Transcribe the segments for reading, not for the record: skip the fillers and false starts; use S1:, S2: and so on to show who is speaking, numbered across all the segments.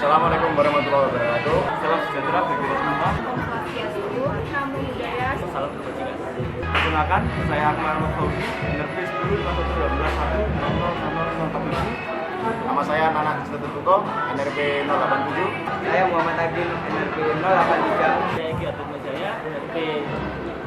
S1: Assalamualaikum warahmatullahi wabarakatuh. Salam sejahtera bagi kita semua.
S2: Namo Buddhaya.
S1: Salam kebajikan. Perkenalkan, saya Akmal Fauzi, NRP 10.12.1.00047. Nama saya Nana Setutuko, NRP 087.
S3: Saya Muhammad Agil, NRP 083.
S4: Saya Ki Atut Majaya, NRP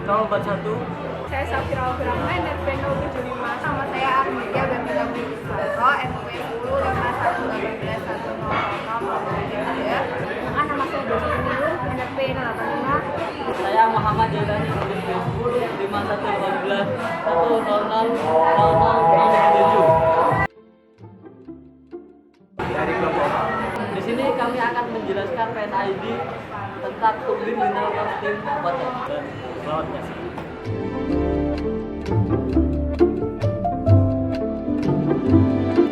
S4: 041.
S2: Saya Safira Albrahma, NRP 075. Sama saya Armidia Gambila Budisanto, NRP 10.51.12.100. Nama saya Dosi Pemilu, NRP 085.
S4: Saya Muhammad Jailani, NRP 10.51.12.100.00.07.
S3: Dari kelompok A.
S4: Di sini kami akan menjelaskan PNID tentang turbin generator steam water. Selamat menyaksikan.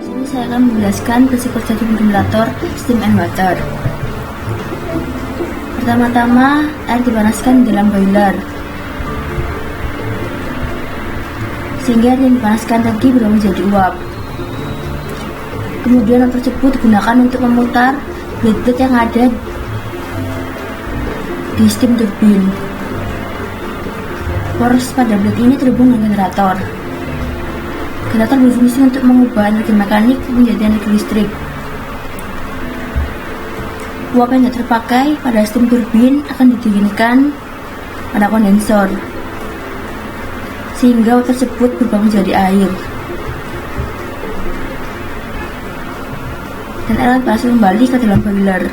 S5: Sini saya akan menjelaskan prinsip kerja turbin generator steam and water. Pertama-tama, air dipanaskan di dalam boiler sehingga air yang dipanaskan tadi berubah menjadi uap. Kemudian uap tersebut digunakan untuk memutar blade-blade yang ada di steam turbin. Poros pada blade ini terhubung dengan generator. Generator berfungsi untuk mengubah energi mekanik menjadi energi listrik. Uap yang tidak terpakai pada steam turbin akan didinginkan pada kondensor, sehingga uap tersebut berubah menjadi air. Dan air berhasil kembali ke dalam boiler.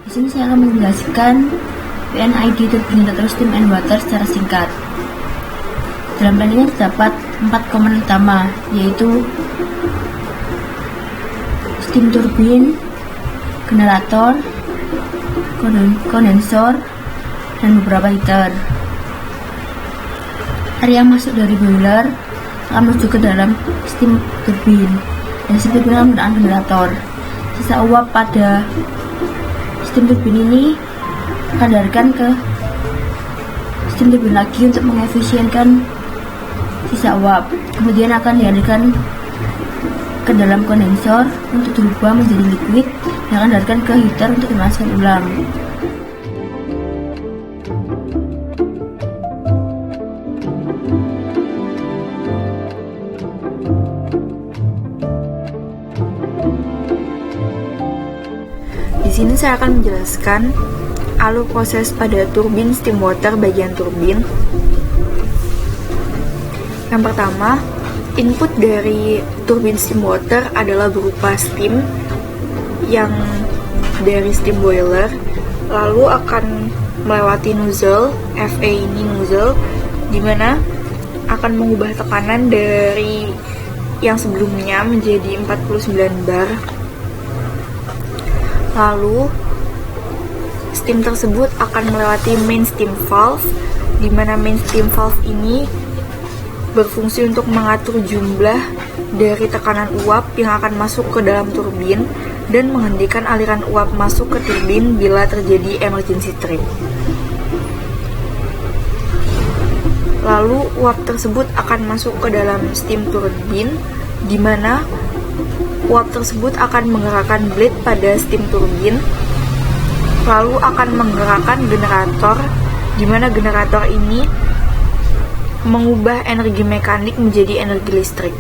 S5: Di sini saya akan menjelaskan PNID turbin generator steam and water secara singkat. Dalam plan ini terdapat 4 komponen utama, yaitu steam turbin, generator, kondensor, dan beberapa heater. Air yang masuk dari boiler akan menuju ke dalam steam turbin, dan steam turbin akan menggunakan generator. Sisa uap pada steam turbin ini akan dilarikan ke steam turbin lagi untuk mengefisienkan sisa uap. Kemudian akan dialirkan ke dalam kondensor untuk dirubah menjadi liquid yang akan dilarikan ke heater untuk dipanaskan ulang.
S6: Di sini saya akan menjelaskan alur proses pada turbin steam water bagian turbin. Yang pertama, input dari turbin steam water adalah berupa steam yang dari steam boiler, lalu akan melewati nozzle, FA ini nozzle, di mana akan mengubah tekanan dari yang sebelumnya menjadi 49 bar. Lalu steam tersebut akan melewati main steam valve, di mana main steam valve ini berfungsi untuk mengatur jumlah dari tekanan uap yang akan masuk ke dalam turbin dan menghentikan aliran uap masuk ke turbin bila terjadi emergency trip. Lalu uap tersebut akan masuk ke dalam steam turbin, di mana uap tersebut akan menggerakkan blade pada steam turbin, lalu akan menggerakkan generator, di mana generator ini mengubah energi mekanik menjadi energi listrik.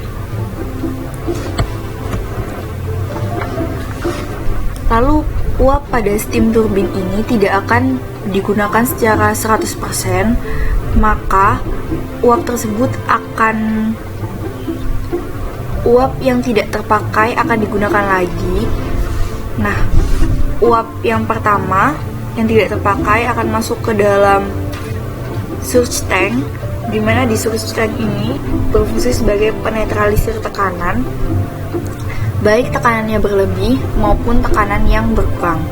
S6: Lalu uap pada steam turbin ini tidak akan digunakan secara 100%, maka uap tersebut uap yang tidak terpakai akan digunakan lagi. Nah, uap yang pertama yang tidak terpakai akan masuk ke dalam surge tank, di mana di surge tank ini berfungsi sebagai penetralisir tekanan, baik tekanannya berlebih maupun tekanan yang berkurang.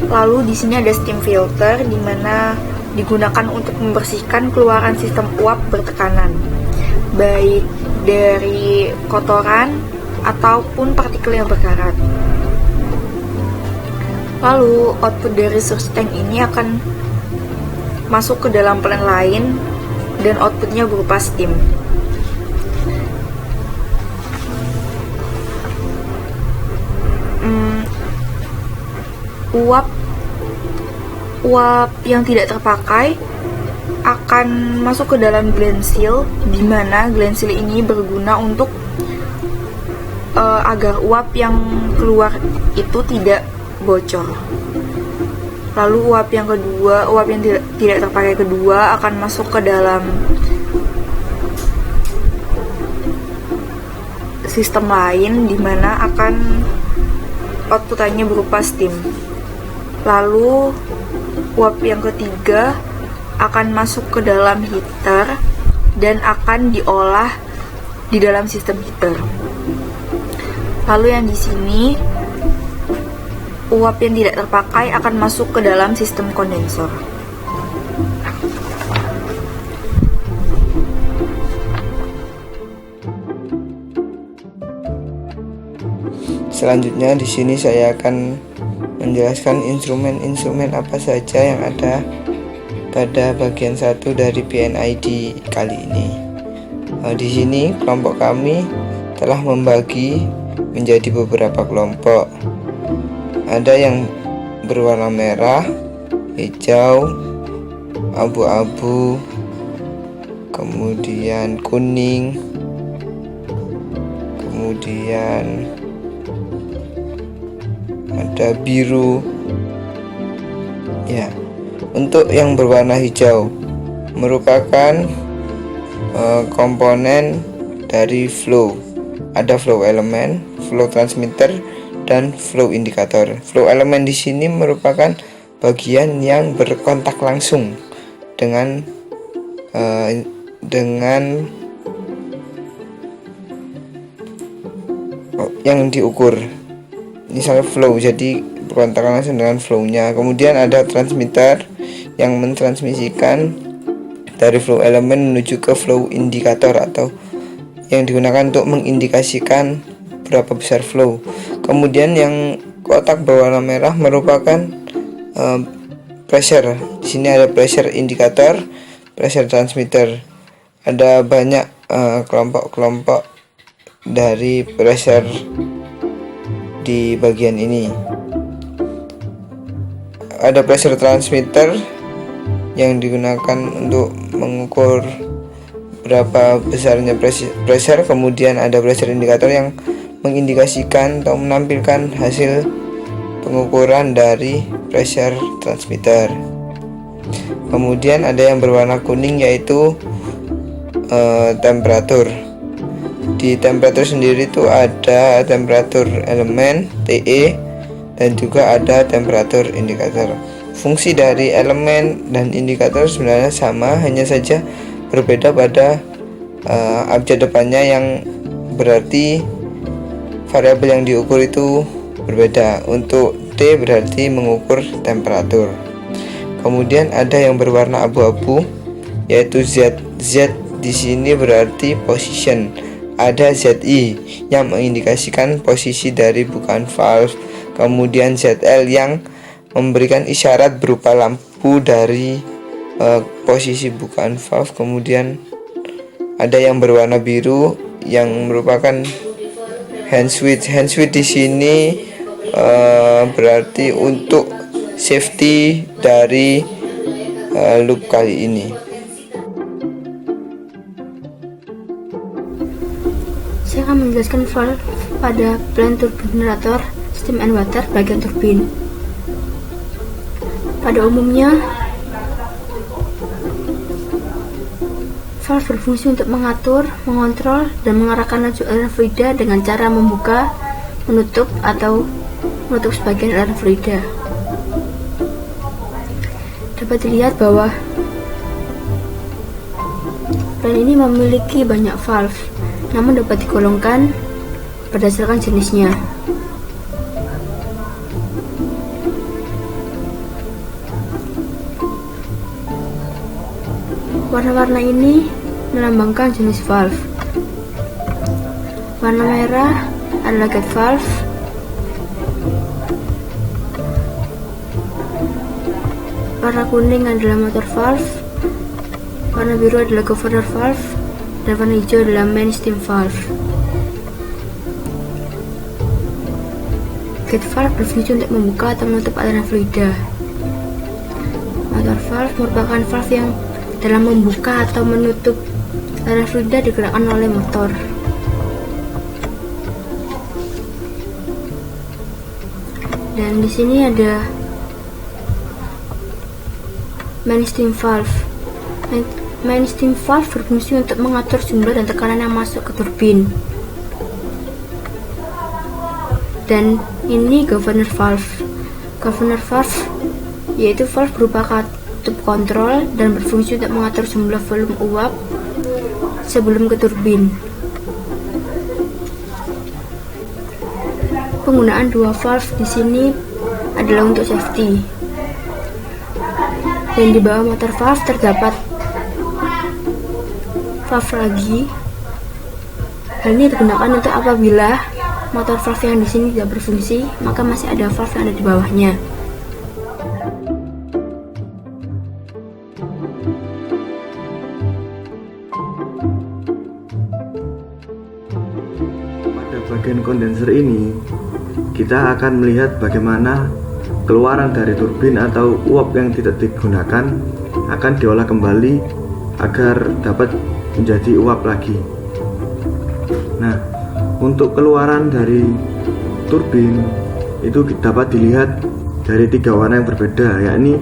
S6: Lalu di sini ada steam filter, di mana digunakan untuk membersihkan keluaran sistem uap bertekanan, baik dari kotoran ataupun partikel yang berkarat. Lalu output dari surge tank ini akan masuk ke dalam plan lain dan outputnya berupa steam. uap yang tidak terpakai akan masuk ke dalam gland seal, di mana gland seal ini berguna untuk agar uap yang keluar itu tidak bocor. Lalu uap yang tidak terpakai kedua akan masuk ke dalam sistem lain, di mana akan outputannya berupa steam. Lalu uap yang ketiga akan masuk ke dalam heater dan akan diolah di dalam sistem heater. Lalu yang di sini uap yang tidak terpakai akan masuk ke dalam sistem kondensor.
S3: Selanjutnya di sini saya akan menjelaskan instrumen-instrumen apa saja yang ada pada bagian 1 dari PNID kali ini. Di sini kelompok kami telah membagi menjadi beberapa kelompok. Ada yang berwarna merah, hijau, abu-abu, kemudian kuning, kemudian ada biru. Ya, untuk yang berwarna hijau merupakan komponen dari flow. Ada flow element, flow transmitter, dan flow indikator. Flow element di sini merupakan bagian yang berkontak langsung dengan yang diukur. Misalnya flow, jadi berkontak langsung dengan flow-nya. Kemudian ada transmitter yang mentransmisikan dari flow element menuju ke flow indikator, atau yang digunakan untuk mengindikasikan berapa besar flow. Kemudian yang kotak berwarna merah merupakan pressure. Di sini ada pressure indikator, pressure transmitter. Ada banyak kelompok-kelompok dari pressure di bagian ini. Ada pressure transmitter yang digunakan untuk mengukur berapa besarnya pressure. Kemudian ada pressure indikator yang mengindikasikan atau menampilkan hasil pengukuran dari pressure transmitter. Kemudian ada yang berwarna kuning, yaitu temperatur. Di temperatur sendiri itu ada temperatur elemen TE dan juga ada temperatur indikator. Fungsi dari elemen dan indikator sebenarnya sama, hanya saja berbeda pada abjad depannya, yang berarti variabel yang diukur itu berbeda. Untuk T berarti mengukur temperatur. Kemudian ada yang berwarna abu-abu, yaitu Z. Z di sini berarti position. Ada ZI yang mengindikasikan posisi dari bukaan valve. Kemudian ZL yang memberikan isyarat berupa lampu dari posisi bukaan valve. Kemudian ada yang berwarna biru yang merupakan hand switch. Hand switch di sini berarti untuk safety dari loop kali ini.
S5: Saya akan menjelaskan valve pada plant turbine generator, steam and water bagian turbin. Pada umumnya, valve berfungsi untuk mengatur, mengontrol, dan mengarahkan laju aliran fluida dengan cara membuka, menutup, atau menutup sebagian aliran fluida. Dapat dilihat bahwa plant ini memiliki banyak valve, namun dapat digolongkan berdasarkan jenisnya. Warna-warna ini melambangkan jenis valve. Warna merah adalah gate valve, warna kuning adalah motor valve, warna biru adalah governor valve, dan warna hijau adalah main steam valve. exit valve berfungsi untuk membuka atau menutup aliran fluida. Motor valve merupakan valve yang dalam membuka atau menutup aliran fluida digerakkan oleh motor. Dan di sini ada main steam valve. Main steam valve berfungsi untuk mengatur jumlah dan tekanan yang masuk ke turbin. Dan ini governor valve. Governor valve yaitu valve berupa katup kontrol dan berfungsi untuk mengatur jumlah volume uap sebelum ke turbin. Penggunaan dua valve di sini adalah untuk safety. Dan di bawah motor valve terdapat valve lagi. Hal ini digunakan untuk apabila motor valve yang di sini tidak berfungsi, maka masih ada valve yang ada di bawahnya.
S3: Pada bagian kondenser ini, kita akan melihat bagaimana keluaran dari turbin atau uap yang tidak digunakan akan diolah kembali agar dapat menjadi uap lagi. Nah, untuk keluaran dari turbin itu dapat dilihat dari 3 warna yang berbeda, yakni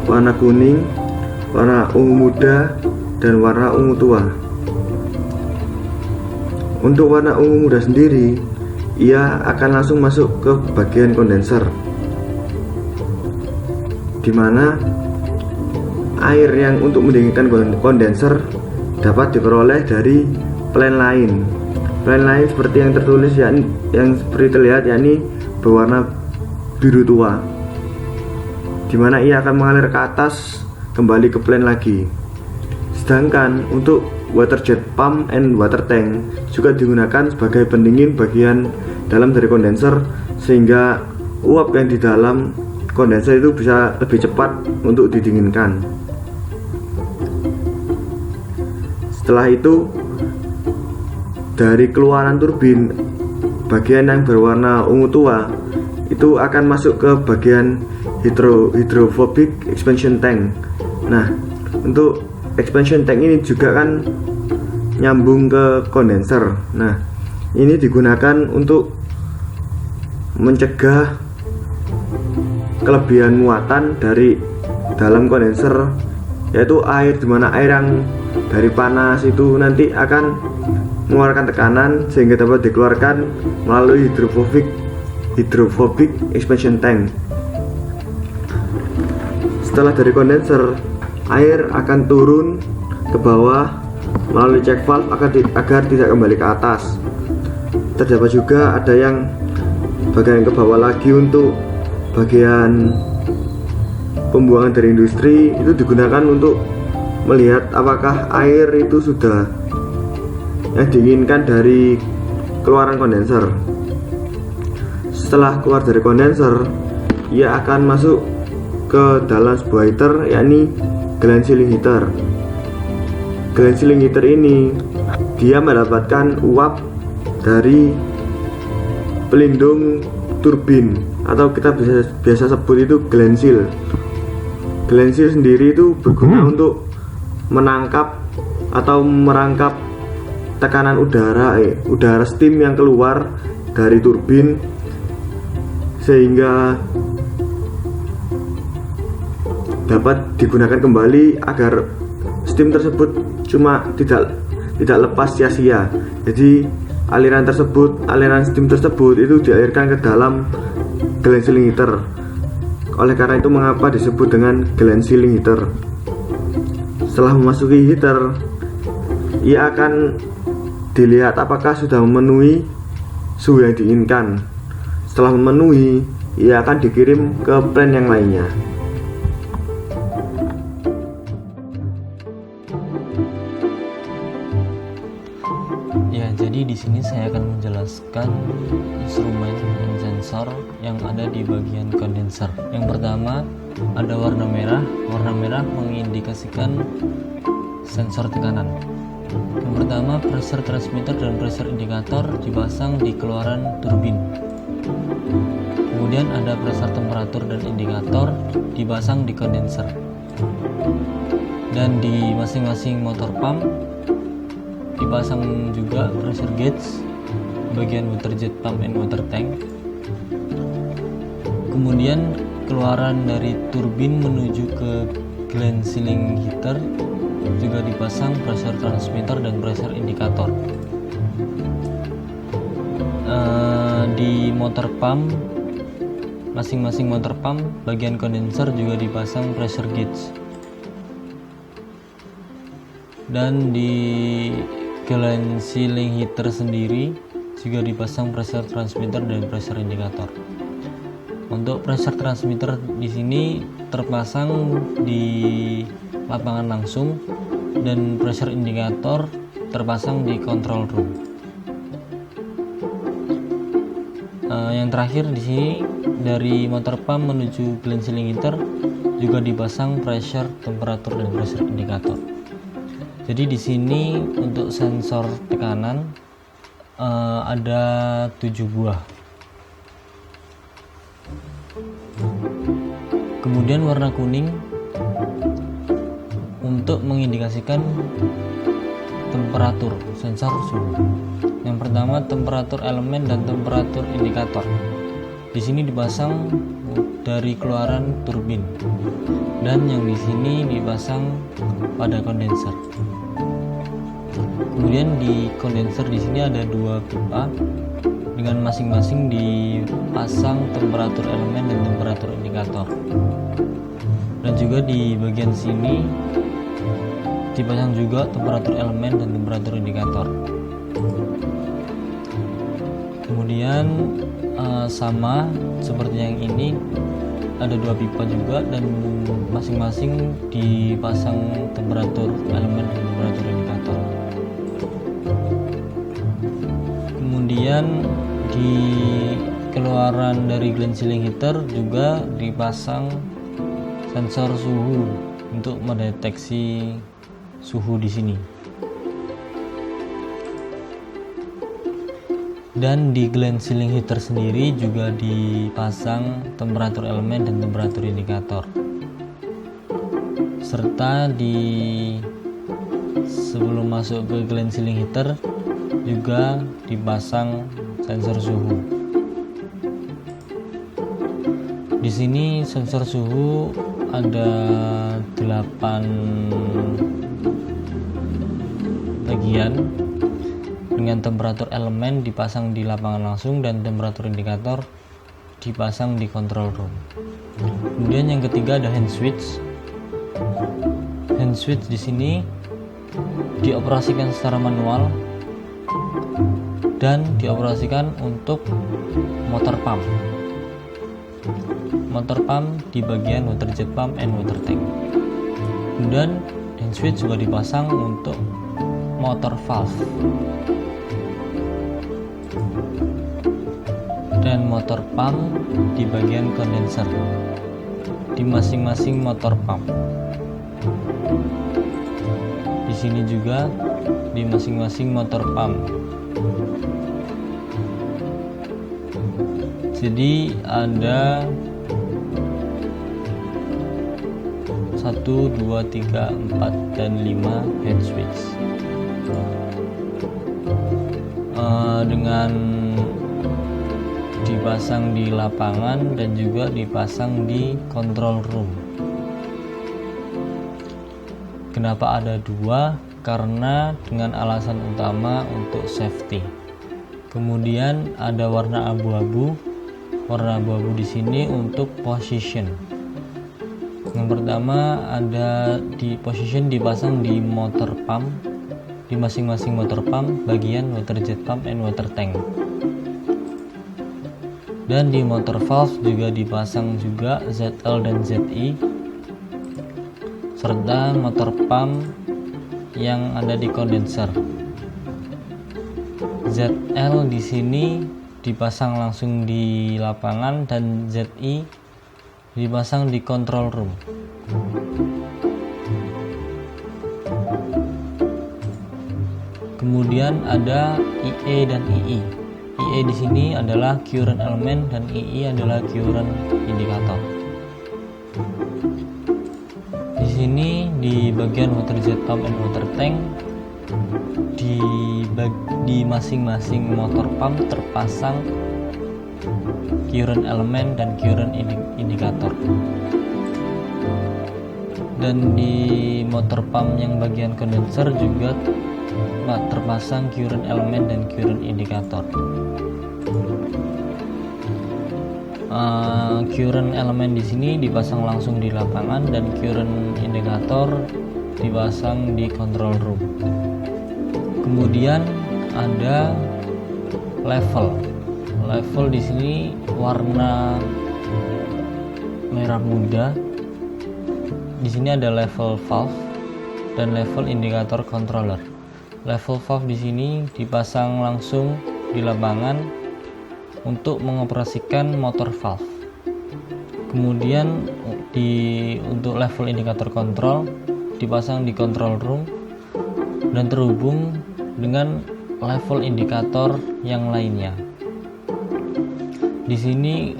S3: warna kuning, warna ungu muda, dan warna ungu tua. Untuk warna ungu muda sendiri, ia akan langsung masuk ke bagian kondenser, di mana air yang untuk mendinginkan kondenser dapat diperoleh dari plan lain. Plan lain seperti yang tertulis yang seperti terlihat, yakni berwarna biru tua, di mana ia akan mengalir ke atas kembali ke plan lagi. Sedangkan untuk water jet pump and water tank juga digunakan sebagai pendingin bagian dalam dari kondenser, sehingga uap yang di dalam kondenser itu bisa lebih cepat untuk didinginkan. Setelah itu, dari keluaran turbin, bagian yang berwarna ungu tua itu akan masuk ke bagian hydrophobic expansion tank. Nah, untuk expansion tank ini juga kan nyambung ke kondenser. Nah, ini digunakan untuk mencegah kelebihan muatan dari dalam kondenser, yaitu air, dimana air yang dari panas itu nanti akan mengeluarkan tekanan sehingga dapat dikeluarkan melalui hydrophobic expansion tank. Setelah dari kondenser, air akan turun ke bawah melalui check valve agar tidak kembali ke atas. Terdapat juga ada yang bagian ke bawah lagi untuk bagian pembuangan dari industri, itu digunakan untuk melihat apakah air itu sudah yang diinginkan dari keluaran kondenser. Setelah keluar dari kondenser, ia akan masuk ke dalam sebuah heater, yakni gland sealing heater. Gland sealing heater ini dia mendapatkan uap dari pelindung turbin, atau kita biasa sebut itu gland seal. Gland seal sendiri itu berguna untuk menangkap atau merangkap tekanan udara steam yang keluar dari turbin, sehingga dapat digunakan kembali agar steam tersebut tidak lepas sia-sia. Jadi aliran steam tersebut itu dialirkan ke dalam gland sealing heater. Oleh karena itu mengapa disebut dengan gland sealing heater. Setelah memasuki heater, ia akan dilihat apakah sudah memenuhi suhu yang diinginkan. Setelah memenuhi, ia akan dikirim ke plan yang lainnya.
S4: Ya, jadi di sini saya akan menjelaskan instrumen dan sensor yang ada di bagian kondenser. Yang pertama ada warna merah. Warna merah mengindikasikan sensor tekanan. Yang pertama, pressure transmitter dan pressure indicator dipasang di keluaran turbin. Kemudian ada pressure, temperatur, dan indikator dipasang di kondenser. Dan di masing-masing motor pump dipasang juga pressure gauge bagian water jet pump and water tank. Kemudian keluaran dari turbin menuju ke gland sealing heater juga dipasang pressure transmitter dan pressure indikator. Di motor pump, masing-masing motor pump bagian kondenser juga dipasang pressure gauge. Dan di gland sealing heater sendiri juga dipasang pressure transmitter dan pressure indikator. Untuk pressure transmitter di sini terpasang di lapangan langsung dan pressure indikator terpasang di control room. Yang terakhir di sini dari motor pump menuju gland sealing heater juga dipasang pressure, temperatur, dan pressure indikator. Jadi di sini untuk sensor tekanan ada 7 buah. Kemudian warna kuning untuk mengindikasikan temperatur sensor suhu. Yang pertama temperatur elemen dan temperatur indikator. Di sini dipasang dari keluaran turbin dan yang di sini dipasang pada kondenser. Kemudian di kondenser di sini ada 2 pipa dengan masing-masing dipasang temperatur elemen dan temperatur indikator. Dan juga di bagian sini dipasang juga temperatur elemen dan temperatur indikator. Kemudian sama seperti yang ini ada 2 pipa juga dan masing-masing dipasang temperatur elemen dan temperatur indikator. Kemudian di keluaran dari gland sealing heater juga dipasang sensor suhu untuk mendeteksi suhu di sini. Dan di gland sealing heater sendiri juga dipasang temperatur elemen dan temperatur indikator. Serta di sebelum masuk ke gland sealing heater juga dipasang sensor suhu. Di sini sensor suhu ada 8 bagian dengan temperatur elemen dipasang di lapangan langsung dan temperatur indikator dipasang di control room. Kemudian yang ketiga ada hand switch. Hand switch di sini dioperasikan secara manual dan dioperasikan untuk motor pump. Motor pump di bagian water jet pump and water tank. Kemudian hand switch juga dipasang untuk motor valve dan motor pump di bagian kondenser di masing-masing motor pump. Di sini juga di masing-masing motor pump. Jadi ada 1, 2, 3, 4, dan 5 hand switch dengan dipasang di lapangan dan juga dipasang di control room. Kenapa ada 2? Karena dengan alasan utama untuk safety. Kemudian ada warna abu-abu. Warna abu-abu di sini untuk position. Yang pertama ada di position dipasang di motor pump, di masing-masing motor pump bagian water jet pump and water tank. Dan di motor valve juga dipasang juga ZL dan ZI serta motor pump yang ada di kondenser. ZL di sini dipasang langsung di lapangan dan ZI dipasang di control room. Kemudian ada IE dan II. IE di sini adalah current element dan II adalah current indikator. Di sini di bagian water jet pump and water tank, di masing-masing motor pump terpasang current element dan current indikator. Dan di motor pump yang bagian kondenser juga terpasang current element dan current indikator. Current element di sini dipasang langsung di lapangan dan current indikator dipasang di control room. Kemudian ada level. Level di sini warna merah muda. Di sini ada level valve dan level indikator controller. Level valve di sini dipasang langsung di lapangan untuk mengoperasikan motor valve. Kemudian untuk level indikator kontrol dipasang di control room dan terhubung dengan level indikator yang lainnya. Di sini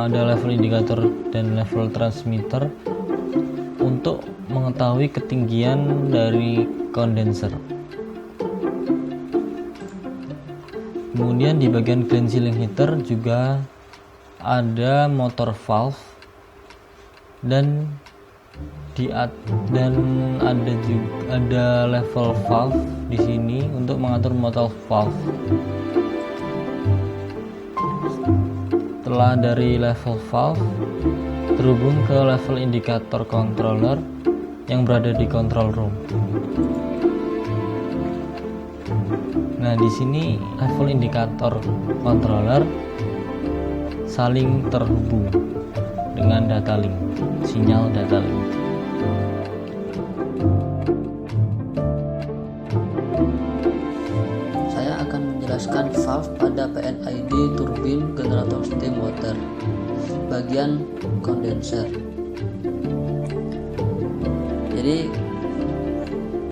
S4: ada level indikator dan level transmitter untuk mengetahui ketinggian dari kondenser. Kemudian di bagian clean sealing heater juga ada motor valve dan ada level valve di sini untuk mengatur motor valve. Setelah dari level valve terhubung ke level indikator controller yang berada di control room. Nah, di sini level indikator controller saling terhubung dengan data link, sinyal data link.
S7: Saya akan menjelaskan valve pada PNID turbin generator steam water bagian kondenser. Jadi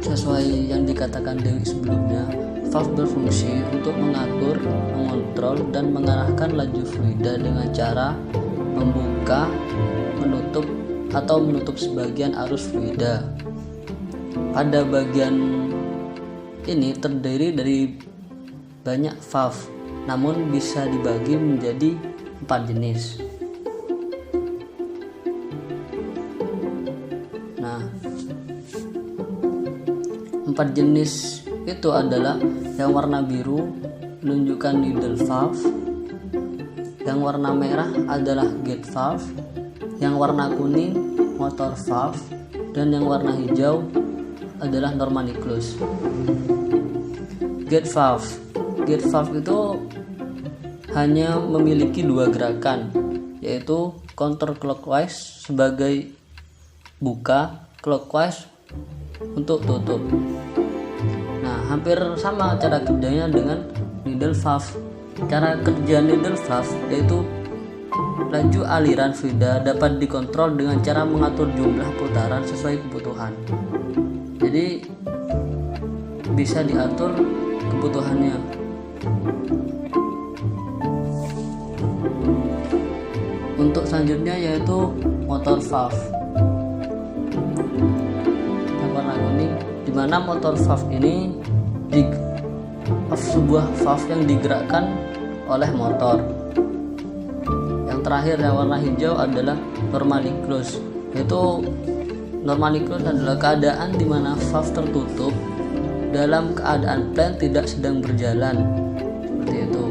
S7: sesuai yang dikatakan Dewi sebelumnya, valve berfungsi untuk mengatur, mengontrol, dan mengarahkan laju fluida dengan cara membuka, menutup, atau menutup sebagian arus fluida. Pada bagian ini terdiri dari banyak valve, namun bisa dibagi menjadi 4 jenis. Nah, 4 jenis itu adalah yang warna biru menunjukkan needle valve, yang warna merah adalah gate valve, yang warna kuning motor valve, dan yang warna hijau adalah normally closed. Gate valve itu hanya memiliki 2 gerakan, yaitu counterclockwise sebagai buka, clockwise untuk tutup. Nah, hampir sama cara kerjanya dengan needle valve. Cara kerja needle valve yaitu laju aliran fluida dapat dikontrol dengan cara mengatur jumlah putaran sesuai kebutuhan. Jadi bisa diatur kebutuhannya. Untuk selanjutnya yaitu motor valve yang warna kuning, di mana motor valve ini sebuah valve yang digerakkan oleh motor. Yang terakhir yang warna hijau adalah normally closed, yaitu normally closed adalah keadaan di mana valve tertutup dalam keadaan plan tidak sedang berjalan, seperti itu.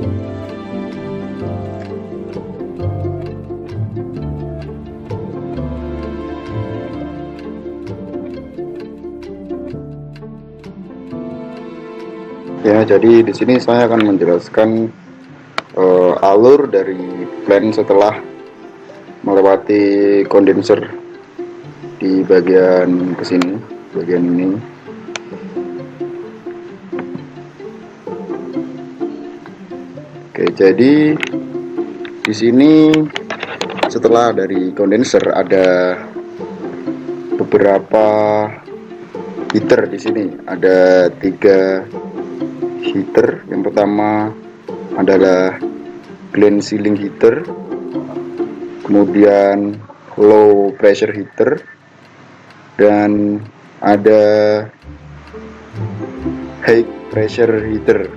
S1: Ya, jadi di sini saya akan menjelaskan alur dari plan setelah melewati kondenser di bagian kesini, bagian ini. Oke, jadi di sini setelah dari kondenser ada beberapa heater di sini. Ada 3 heater. Yang pertama adalah gland sealing heater, kemudian low pressure heater, dan ada high pressure heater.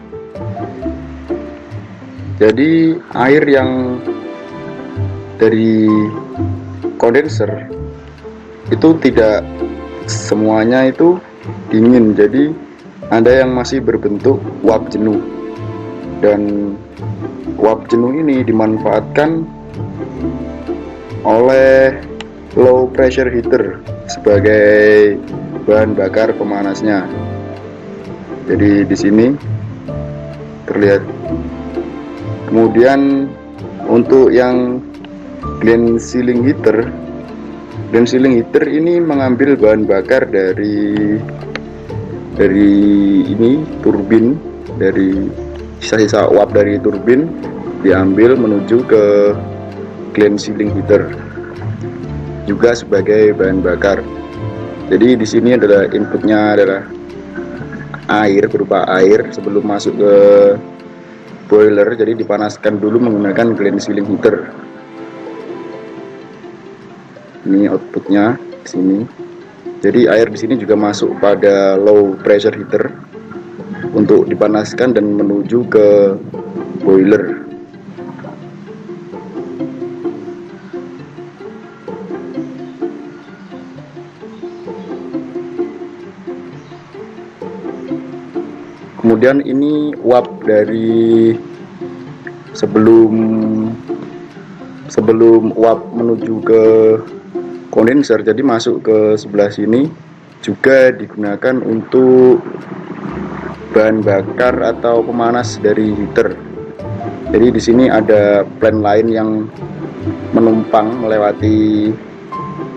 S1: Jadi air yang dari kondenser itu tidak semuanya itu dingin, jadi ada yang masih berbentuk uap jenuh, dan uap jenuh ini dimanfaatkan oleh low pressure heater sebagai bahan bakar pemanasnya. Jadi di sini terlihat. Kemudian untuk yang gland sealing heater ini mengambil bahan bakar dari ini turbin, dari sisa-sisa uap dari turbin diambil menuju ke gland sealing heater juga sebagai bahan bakar. Jadi di sini adalah inputnya adalah air, berupa air sebelum masuk ke boiler, jadi dipanaskan dulu menggunakan gland sealing heater. Ini outputnya di sini. Jadi air di sini juga masuk pada low pressure heater untuk dipanaskan dan menuju ke boiler. Kemudian ini uap dari sebelum uap menuju ke kondenser, jadi masuk ke sebelah sini juga digunakan untuk bahan bakar atau pemanas dari heater. Jadi di sini ada plan lain yang menumpang melewati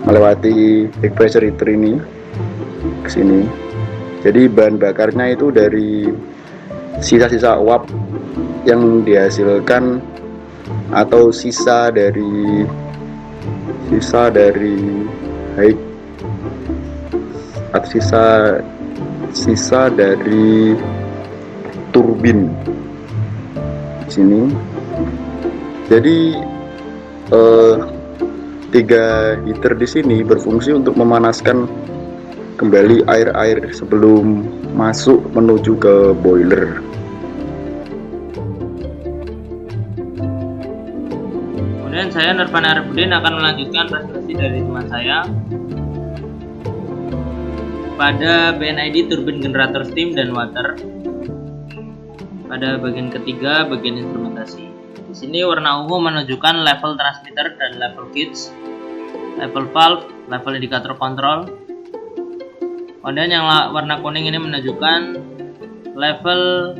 S1: high pressure heater ini ke sini. Jadi bahan bakarnya itu dari sisa-sisa uap yang dihasilkan atau sisa dari turbin di sini. Jadi 3 heater di sini berfungsi untuk memanaskan kembali air-air sebelum masuk menuju ke boiler.
S4: Kemudian saya Nurban Arifudin akan melanjutkan presentasi dari teman saya pada BNID turbin generator steam dan water. Pada bagian ketiga, bagian instrumentasi. Di sini warna ungu menunjukkan level transmitter dan level gauge, level valve, level indikator kontrol. Kemudian yang warna kuning ini menunjukkan level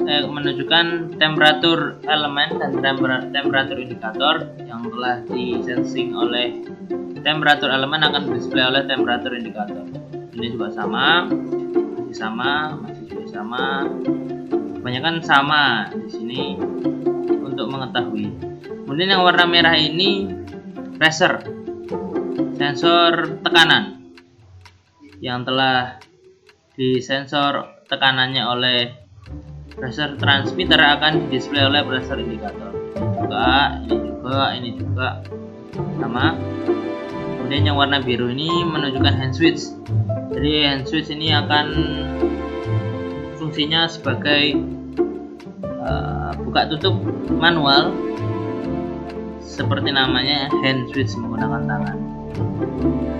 S4: menunjukkan temperatur elemen dan temperatur indikator yang telah di-sensing oleh temperatur elemen akan display oleh temperatur indikator. Ini juga sama, masih juga sama. Kebanyakan sama di sini untuk mengetahui. Kemudian yang warna merah ini pressure, sensor tekanan yang telah disensor tekanannya oleh pressure transmitter akan display oleh pressure indikator. Ini juga sama. Kemudian yang warna biru ini menunjukkan hand switch. Jadi hand switch ini akan fungsinya sebagai buka tutup manual seperti namanya, hand switch menggunakan tangan.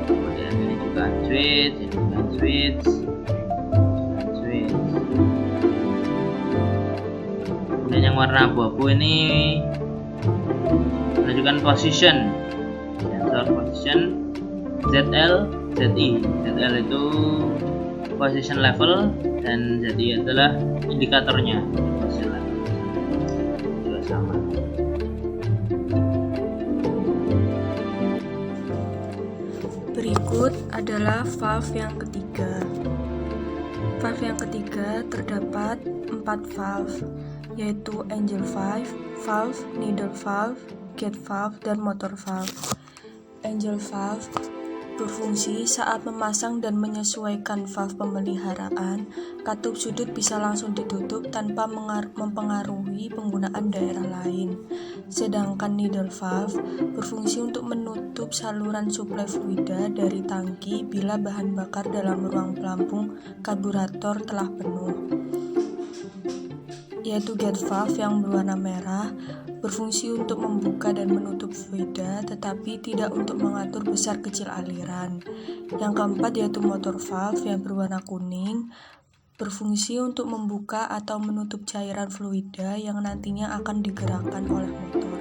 S4: Kemudian ini juga hand switch, ini juga hand switch. Kemudian yang warna abu-abu ini menunjukkan position, sensor position, ZL, ZI. ZL itu position level dan ZI adalah indikatornya, position level. Juga sama.
S6: Berikut adalah valve yang ketiga. Valve yang ketiga terdapat 4 valve, yaitu angel valve, needle valve, gate valve, dan motor valve. Angel valve
S8: berfungsi saat memasang dan menyesuaikan valve pemeliharaan. Katup sudut bisa langsung ditutup tanpa mempengaruhi penggunaan daerah lain. Sedangkan needle valve berfungsi untuk menutup saluran suplai fluida dari tangki bila bahan bakar dalam ruang pelampung karburator telah penuh. Yaitu gate valve yang berwarna merah berfungsi untuk membuka dan menutup fluida tetapi tidak untuk mengatur besar kecil aliran. Yang keempat yaitu motor valve yang berwarna kuning berfungsi untuk membuka atau menutup cairan fluida yang nantinya akan digerakkan oleh motor.